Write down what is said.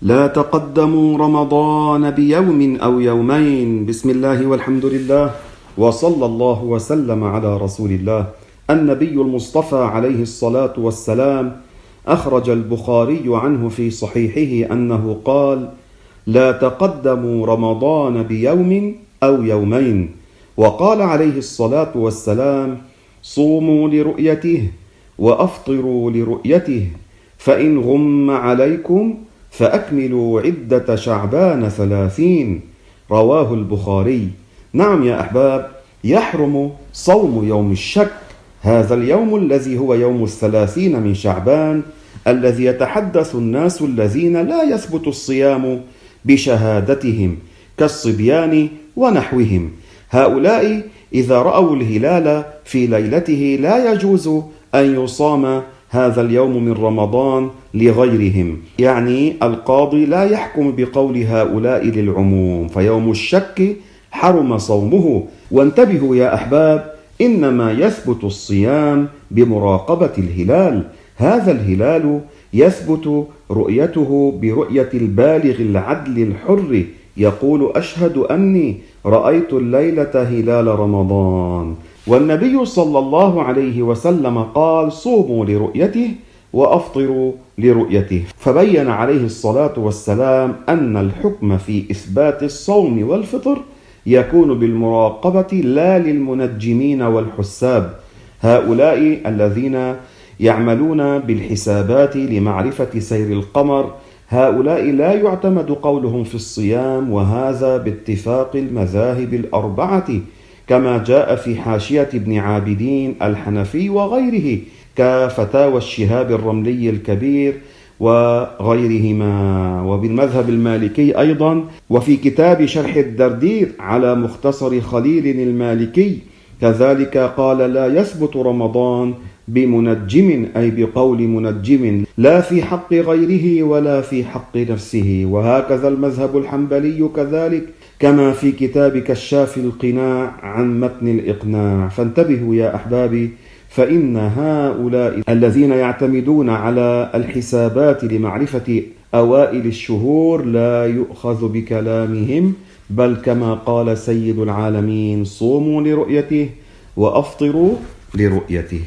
لا تقدموا رمضان بيوم أو يومين. بسم الله والحمد لله وصلى الله وسلم على رسول الله. النبي المصطفى عليه الصلاة والسلام أخرج البخاري عنه في صحيحه أنه قال: لا تقدموا رمضان بيوم أو يومين. وقال عليه الصلاة والسلام: صوموا لرؤيته وأفطروا لرؤيته، فإن غم عليكم فأكملوا عدة شعبان 30. رواه البخاري. نعم يا أحباب، يحرم صوم يوم الشك، هذا اليوم الذي هو يوم 30 من شعبان، الذي يتحدث الناس الذين لا يثبت الصيام بشهادتهم كالصبيان ونحوهم. هؤلاء إذا رأوا الهلال في ليلته لا يجوز أن يصام هذا اليوم من رمضان لغيرهم، يعني القاضي لا يحكم بقول هؤلاء للعموم، فيوم الشك حرم صومه. وانتبهوا يا أحباب، إنما يثبت الصيام بمراقبة الهلال. هذا الهلال يثبت رؤيته برؤية البالغ العدل الحر، يقول: أشهد أني رأيت الليلة هلال رمضان. والنبي صلى الله عليه وسلم قال: صوموا لرؤيته وأفطروا لرؤيته. فبين عليه الصلاة والسلام أن الحكم في إثبات الصوم والفطر يكون بالمراقبة لا للمنجمين والحساب، هؤلاء الذين يعملون بالحسابات لمعرفة سير القمر، هؤلاء لا يعتمد قولهم في الصيام، وهذا باتفاق المذاهب الأربعة كما جاء في حاشية ابن عابدين الحنفي وغيره كفتاوى الشهاب الرملي الكبير وغيرهما، وبالمذهب المالكي أيضا، وفي كتاب شرح الدردير على مختصر خليل المالكي كذلك قال: لا يثبت رمضان بمنجم، أي بقول منجم، لا في حق غيره ولا في حق نفسه. وهكذا المذهب الحنبلي كذلك، كما في كتاب كشاف القناع عن متن الإقناع. فانتبهوا يا أحبابي، فإن هؤلاء الذين يعتمدون على الحسابات لمعرفة أوائل الشهور لا يؤخذ بكلامهم، بل كما قال سيد العالمين: صوموا لرؤيته وأفطروا لرؤيته.